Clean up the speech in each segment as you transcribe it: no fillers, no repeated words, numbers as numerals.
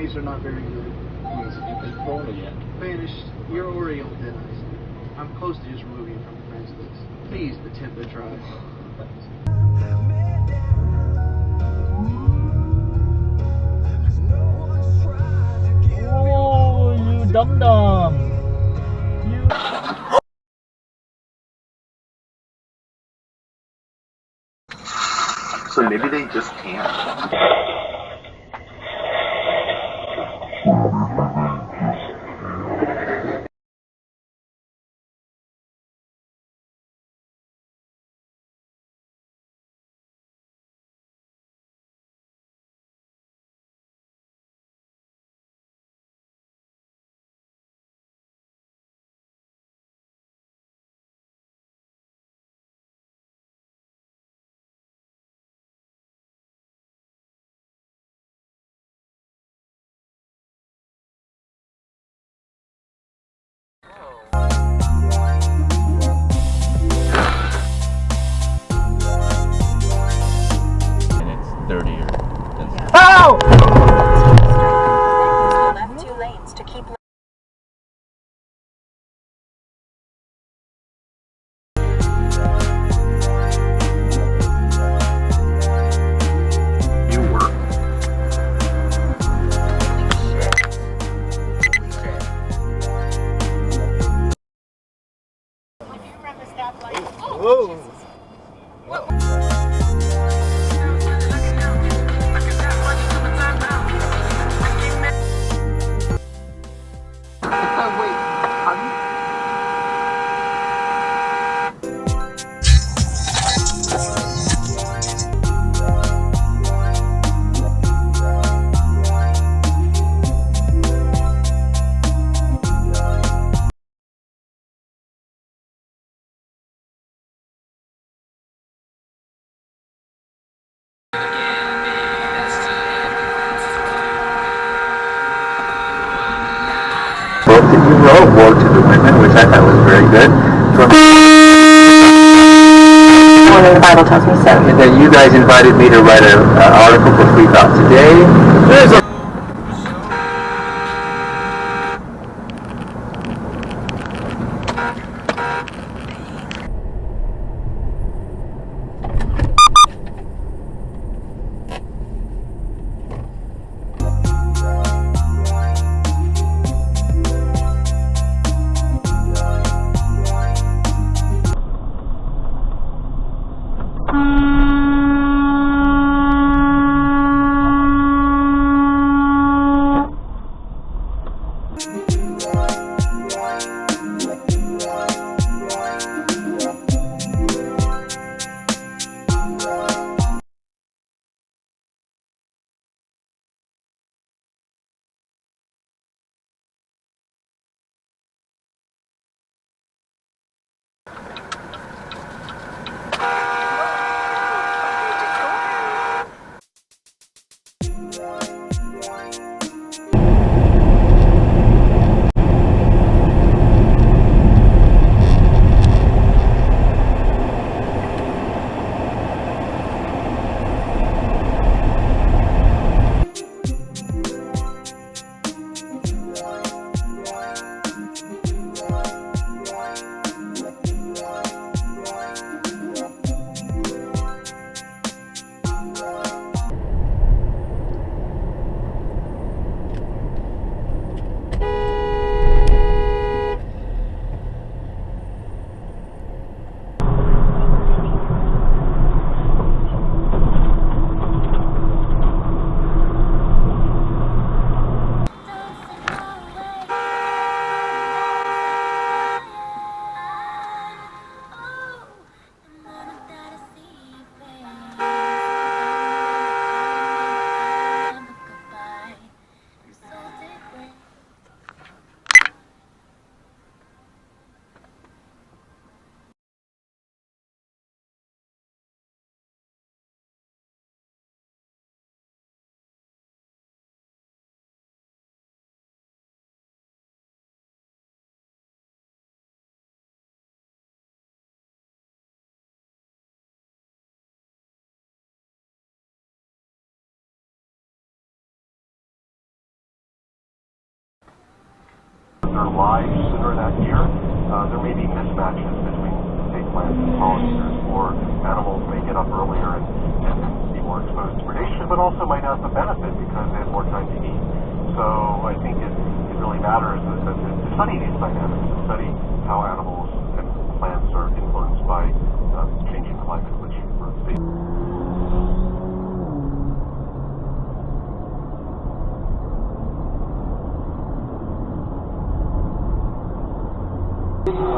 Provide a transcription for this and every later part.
enemies are not very good. Means you can phone it yet. Banished, you're already on thin ice. I'm close to just removing you from the friends list. Please attempt a try. Oh, you dum dum. You. So maybe they just can't. And it's dirtier. Ow! Left 2 lanes to keep. You work. Whoa! Both that you wrote, War to the Women, which I thought was very good. One in the Bible tells me so. And then you guys invited me to write an article for Free Thought Today. There's a their lives sooner that year, there may be mismatches between state plants and pollinators, or animals may get up earlier and be more exposed to predation, but also might have the benefit because they have more time to eat. So I think it really matters to study these dynamics, to study how animals and plants are influenced by changing climate, which we're facing.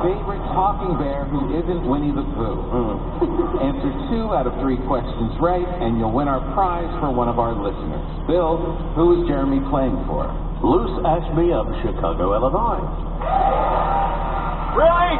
Favorite talking bear who isn't Winnie the Pooh? Answer 2 out of 3 questions right, and you'll win our prize for one of our listeners. Bill, who is Jeremy playing for? Loose Ashby of Chicago, Illinois. Really?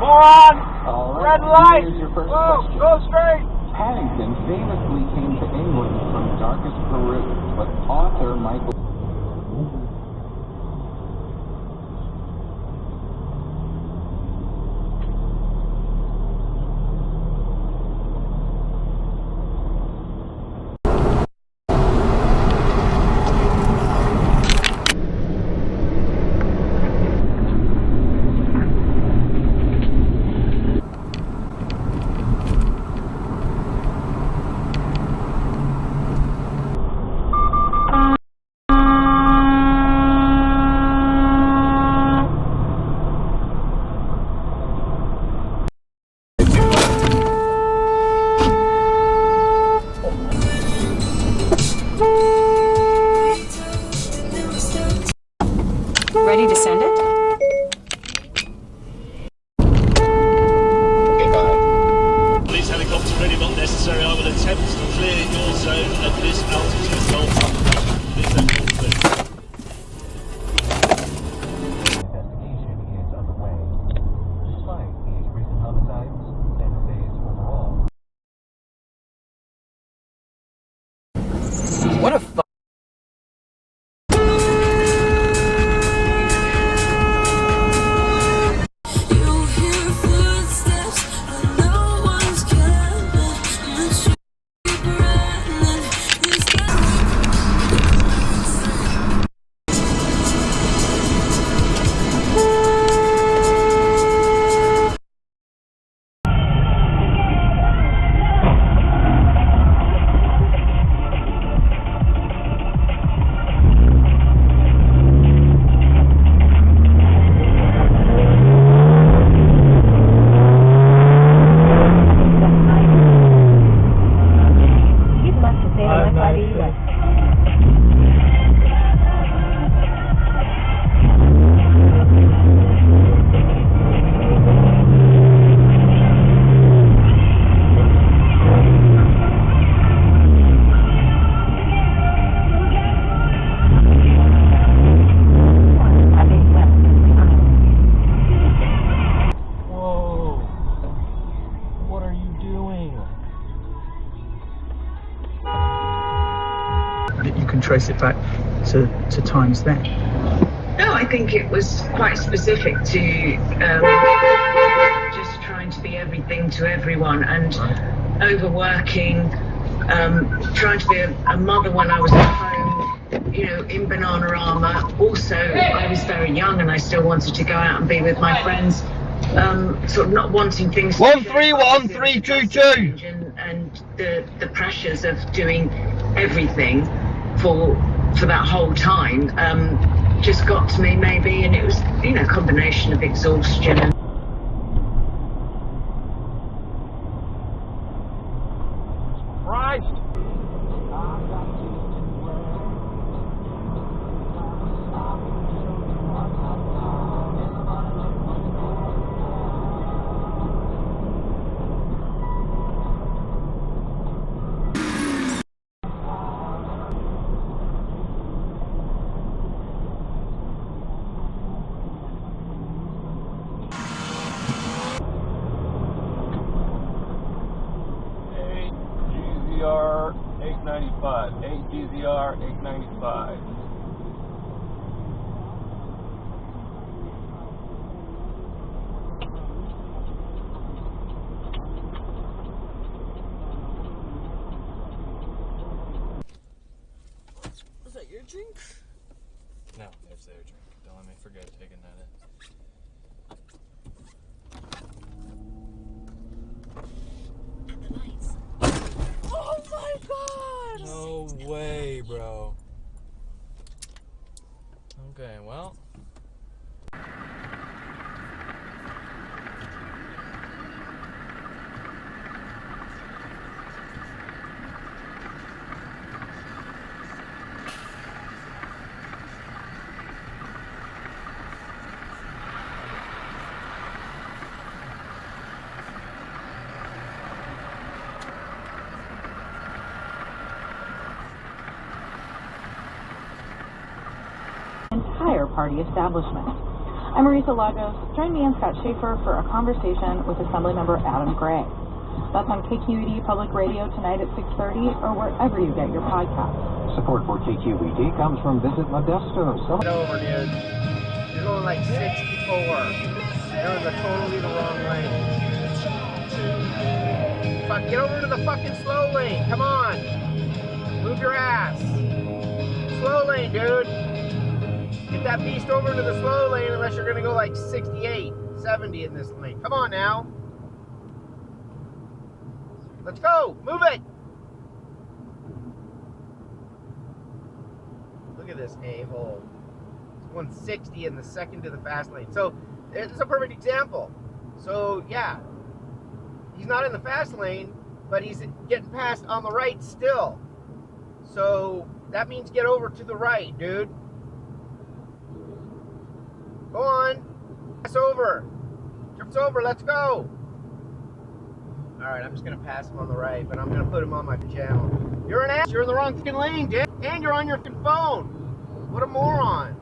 Moron! All right, Red light! here's your first Whoa, question. go straight! Paddington famously came to England from darkest Peru, but author Michael... Ready to send it? Police helicopter ready, not necessary. I will attempt to clear your zone at this altitude. Please don't call the Investigation is underway. Despite these recent homicides, San Jose's overall. What a f***. You can trace it back to times then. No, I think it was quite specific to just trying to be everything to everyone and overworking, trying to be a mother when I was at home, you know, in Bananarama. Also, I was very young and I still wanted to go out and be with my friends, sort of not wanting things to 131322 and the pressures of doing everything for that whole time just got to me maybe, and it was, you know, a combination of exhaustion and Christ! GZR 895. 8GZR 895. Was that your drink? No, there's their drink. Don't forget taking that in. Oh my god! No way, bro. Okay, well. Entire party establishment. I'm Marisa Lagos. Join me and Scott Schaefer for a conversation with Assemblymember Adam Gray. That's on KQED Public Radio tonight at 6:30 or wherever you get your podcasts. Support for KQED comes from Visit Modesto. Get over, dude. You're going like 64. You're in the totally the wrong lane. Fuck, get over to the fucking slow lane. Come on. Move your ass. Slow lane, dude. Get that beast over to the slow lane unless you're going to go like 68, 70 in this lane. Come on now. Let's go. Move it. Look at this a-hole. It's 160 in the second to the fast lane. So, this is a perfect example. So, yeah. He's not in the fast lane, but he's getting passed on the right still. So, that means get over to the right, dude. Go on. Pass over. Jumps over. Let's go. Alright, I'm just going to pass him on the right, but I'm going to put him on my channel. You're an ass. You're in the wrong fucking lane, dude. And you're on your phone. What a moron.